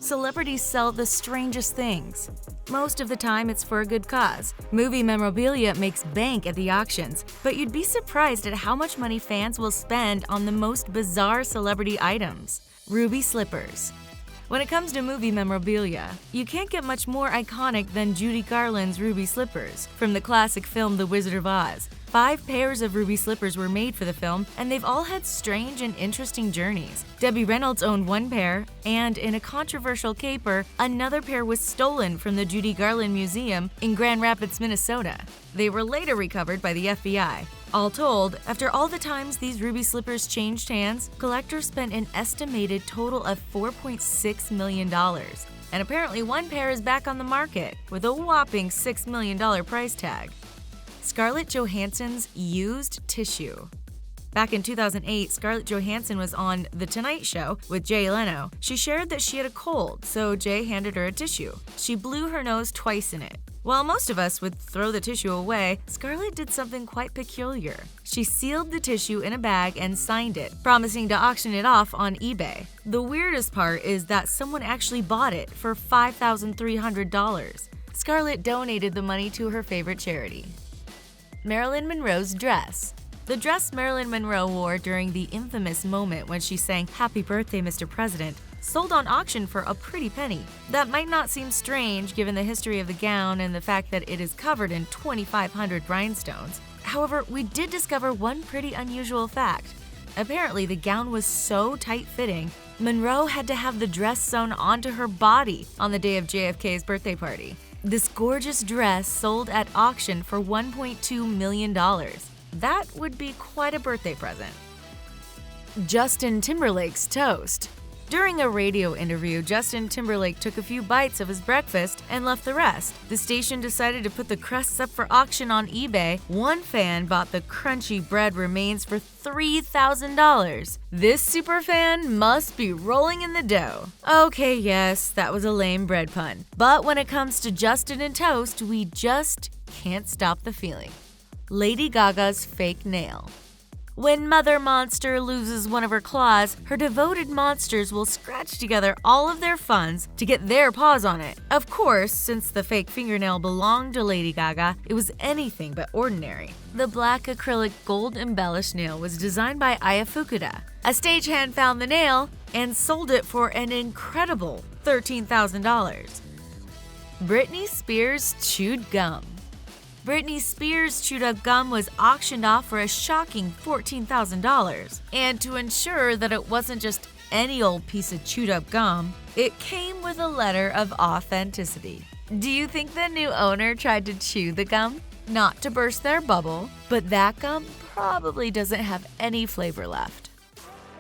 Celebrities sell the strangest things. Most of the time, it's for a good cause. Movie memorabilia makes bank at the auctions, but you'd be surprised at how much money fans will spend on the most bizarre celebrity items. Ruby slippers. When it comes to movie memorabilia, you can't get much more iconic than Judy Garland's ruby slippers from the classic film The Wizard of Oz. 5 pairs of ruby slippers were made for the film, and they've all had strange and interesting journeys. Debbie Reynolds owned 1 pair, and in a controversial caper, another pair was stolen from the Judy Garland Museum in Grand Rapids, Minnesota. They were later recovered by the FBI. All told, after all the times these ruby slippers changed hands, collectors spent an estimated total of $4.6 million. And apparently 1 pair is back on the market with a whopping $6 million price tag. Scarlett Johansson's used tissue. Back in 2008, Scarlett Johansson was on The Tonight Show with Jay Leno. She shared that she had a cold, so Jay handed her a tissue. She blew her nose twice in it. While most of us would throw the tissue away, Scarlett did something quite peculiar. She sealed the tissue in a bag and signed it, promising to auction it off on eBay. The weirdest part is that someone actually bought it for $5,300. Scarlett donated the money to her favorite charity. Marilyn Monroe's dress. The dress Marilyn Monroe wore during the infamous moment when she sang "Happy Birthday, Mr. President" sold on auction for a pretty penny. That might not seem strange given the history of the gown and the fact that it is covered in 2,500 rhinestones. However, we did discover one pretty unusual fact. Apparently, the gown was so tight-fitting, Monroe had to have the dress sewn onto her body on the day of JFK's birthday party. This gorgeous dress sold at auction for $1.2 million. That would be quite a birthday present. Justin Timberlake's toast. During a radio interview, Justin Timberlake took a few bites of his breakfast and left the rest. The station decided to put the crusts up for auction on eBay. One fan bought the crunchy bread remains for $3,000. This superfan must be rolling in the dough. Okay, yes, that was a lame bread pun. But when it comes to Justin and toast, we just can't stop the feeling. Lady Gaga's fake nail. When Mother Monster loses one of her claws, her devoted monsters will scratch together all of their funds to get their paws on it. Of course, since the fake fingernail belonged to Lady Gaga, it was anything but ordinary. The black acrylic gold-embellished nail was designed by Aya Fukuda. A stagehand found the nail and sold it for an incredible $13,000. Britney Spears chewed gum. Britney Spears' chewed-up gum was auctioned off for a shocking $14,000. And to ensure that it wasn't just any old piece of chewed-up gum, it came with a letter of authenticity. Do you think the new owner tried to chew the gum? Not to burst their bubble, but that gum probably doesn't have any flavor left.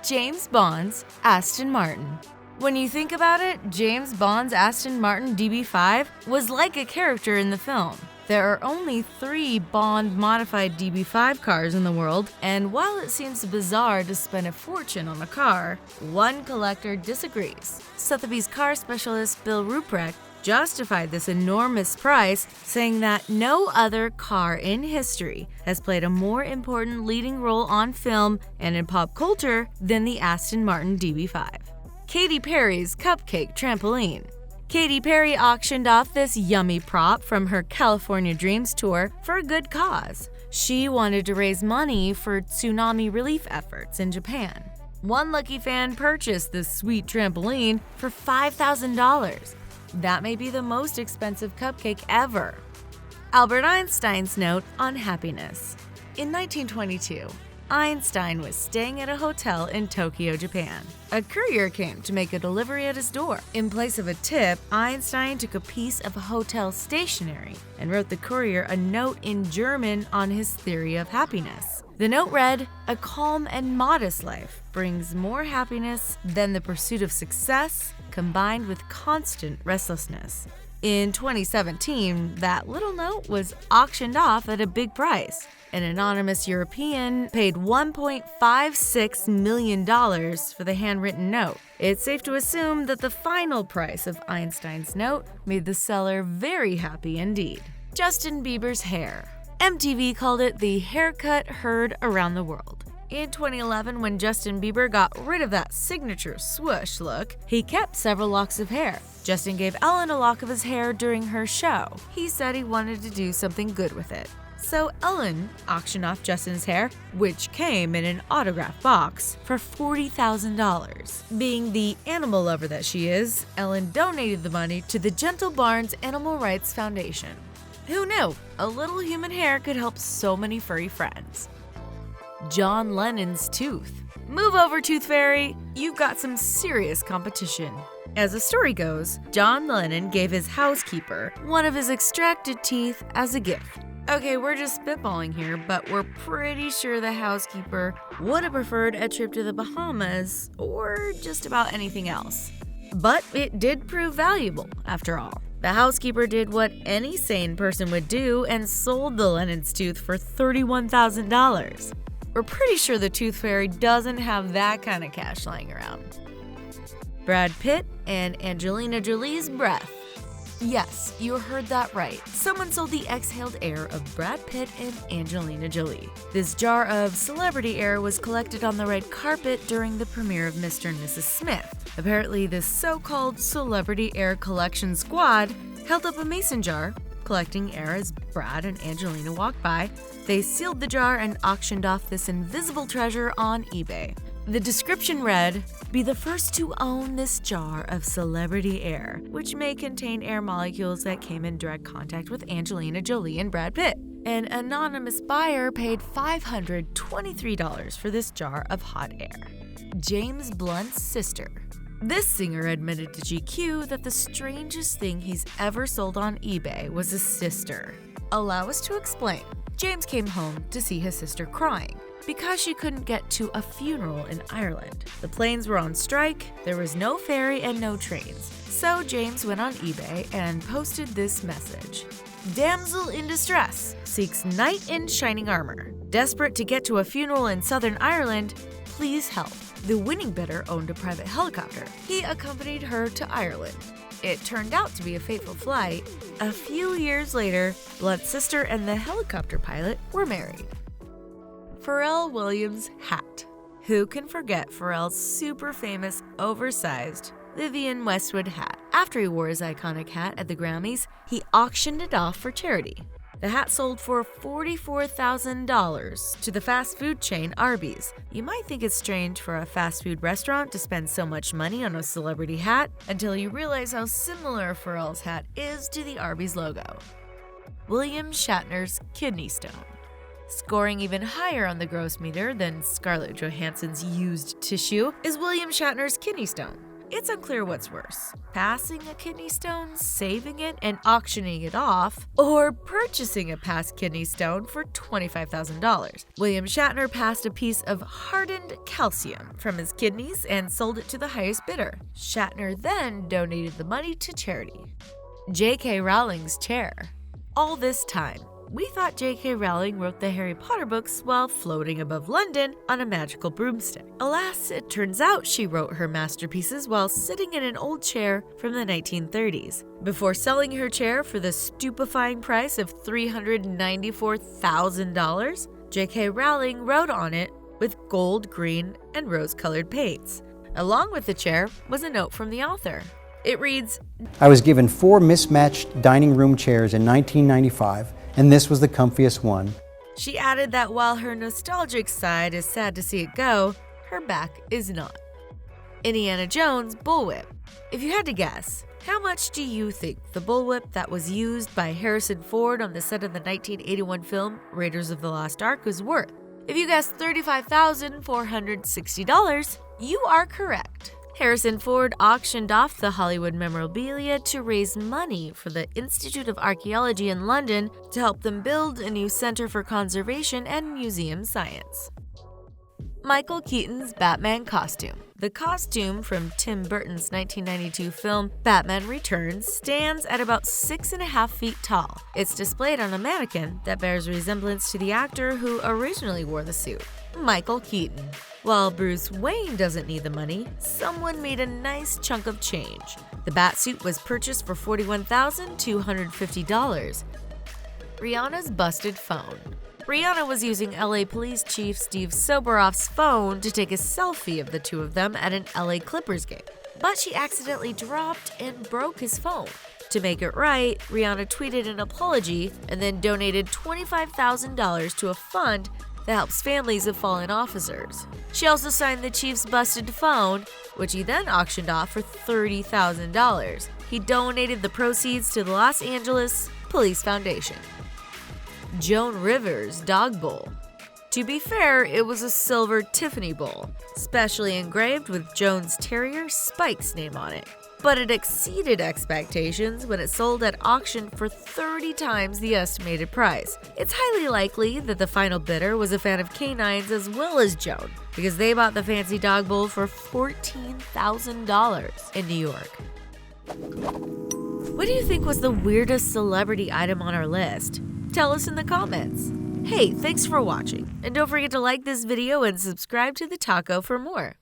James Bond's Aston Martin. When you think about it, James Bond's Aston Martin DB5 was like a character in the film. There are only 3 Bond-modified DB5 cars in the world, and while it seems bizarre to spend a fortune on a car, one collector disagrees. Sotheby's car specialist Bill Ruprecht justified this enormous price, saying that no other car in history has played a more important leading role on film and in pop culture than the Aston Martin DB5. Katy Perry's CUPCAKE trampoline. Katy Perry auctioned off this yummy prop from her California Dreams tour for a good cause. She wanted to raise money for tsunami relief efforts in Japan. One lucky fan purchased this sweet trampoline for $5,000. That may be the most expensive cupcake ever. Albert Einstein's note on happiness. In 1922, Einstein was staying at a hotel in Tokyo, Japan. A courier came to make a delivery at his door. In place of a tip, Einstein took a piece of hotel stationery and wrote the courier a note in German on his theory of happiness. The note read, "A calm and modest life brings more happiness than the pursuit of success combined with constant restlessness." In 2017, that little note was auctioned off at a big price. An anonymous European paid $1.56 million for the handwritten note. It's safe to assume that the final price of Einstein's note made the seller very happy indeed. Justin Bieber's hair. MTV called it the haircut heard around the world. In 2011, when Justin Bieber got rid of that signature swoosh look, he kept several locks of hair. Justin gave Ellen a lock of his hair during her show. He said he wanted to do something good with it. So Ellen auctioned off Justin's hair, which came in an autograph box, for $40,000. Being the animal lover that she is, Ellen donated the money to the Gentle Barnes Animal Rights Foundation. Who knew? A little human hair could help so many furry friends. John Lennon's tooth. Move over, Tooth Fairy! You've got some serious competition. As the story goes, John Lennon gave his housekeeper one of his extracted teeth as a gift. Okay, we're just spitballing here, but we're pretty sure the housekeeper would have preferred a trip to the Bahamas or just about anything else. But it did prove valuable, after all. The housekeeper did what any sane person would do and sold the Lennon's tooth for $31,000. We're pretty sure the Tooth Fairy doesn't have that kind of cash lying around. Brad Pitt and Angelina Jolie's breath. Yes, you heard that right. Someone sold the exhaled air of Brad Pitt and Angelina Jolie. This jar of celebrity air was collected on the red carpet during the premiere of Mr. and Mrs. Smith. Apparently, this so-called celebrity air collection squad held up a mason jar, collecting air as Brad and Angelina walked by. They sealed the jar and auctioned off this invisible treasure on eBay. The description read, "Be the first to own this jar of celebrity air, which may contain air molecules that came in direct contact with Angelina Jolie and Brad Pitt." An anonymous buyer paid $523 for this jar of hot air. James Blunt's sister. This singer admitted to GQ that the strangest thing he's ever sold on eBay was his sister. Allow us to explain. James came home to see his sister crying because she couldn't get to a funeral in Ireland. The planes were on strike, there was no ferry and no trains. So James went on eBay and posted this message. Damsel in distress seeks knight in shining armor. Desperate to get to a funeral in Southern Ireland, please help. The winning bidder owned a private helicopter. He accompanied her to Ireland. It turned out to be a fateful flight. A few years later, Blunt's sister and the helicopter pilot were married. Pharrell Williams' hat. Who can forget Pharrell's super famous, oversized Vivienne Westwood hat? After he wore his iconic hat at the Grammys, he auctioned it off for charity. The hat sold for $44,000 to the fast food chain Arby's. You might think it's strange for a fast food restaurant to spend so much money on a celebrity hat until you realize how similar Pharrell's hat is to the Arby's logo. William Shatner's kidney stone. Scoring even higher on the gross meter than Scarlett Johansson's used tissue is William Shatner's kidney stone. It's unclear what's worse, passing a kidney stone, saving it, and auctioning it off, or purchasing a past kidney stone for $25,000. William Shatner passed a piece of hardened calcium from his kidneys and sold it to the highest bidder. Shatner then donated the money to charity. J.K. Rowling's chair. All this time, we thought J.K. Rowling wrote the Harry Potter books while floating above London on a magical broomstick. Alas, it turns out she wrote her masterpieces while sitting in an old chair from the 1930s. Before selling her chair for the stupefying price of $394,000, J.K. Rowling wrote on it with gold, green, and rose-colored paints. Along with the chair was a note from the author. It reads, "I was given 4 mismatched dining room chairs in 1995. And this was the comfiest one." She added that while her nostalgic side is sad to see it go, her back is not. Indiana Jones' bullwhip. If you had to guess, how much do you think the bullwhip that was used by Harrison Ford on the set of the 1981 film Raiders of the Lost Ark was worth? If you guessed $35,460, you are correct. Harrison Ford auctioned off the Hollywood memorabilia to raise money for the Institute of Archaeology in London to help them build a new center for conservation and museum science. Michael Keaton's Batman costume. The costume from Tim Burton's 1992 film Batman Returns stands at about 6.5 feet tall. It's displayed on a mannequin that bears resemblance to the actor who originally wore the suit, Michael Keaton. While Bruce Wayne doesn't need the money, someone made a nice chunk of change. The Batsuit was purchased for $41,250. Rihanna's busted phone. Rihanna was using LA Police Chief Steve Soboroff's phone to take a selfie of the two of them at an LA Clippers game, but she accidentally dropped and broke his phone. To make it right, Rihanna tweeted an apology and then donated $25,000 to a fund that helps families of fallen officers. She also signed the Chief's busted phone, which he then auctioned off for $30,000. He donated the proceeds to the Los Angeles Police Foundation. Joan Rivers' dog bowl. To be fair, it was a silver Tiffany bowl, specially engraved with Joan's terrier Spike's name on it. But it exceeded expectations when it sold at auction for 30 times the estimated price. It's highly likely that the final bidder was a fan of canines as well as Joan, because they bought the fancy dog bowl for $14,000 in New York. What do you think was the weirdest celebrity item on our list? Tell us in the comments. Hey, thanks for watching, and don't forget to like this video and subscribe to The Taco for more.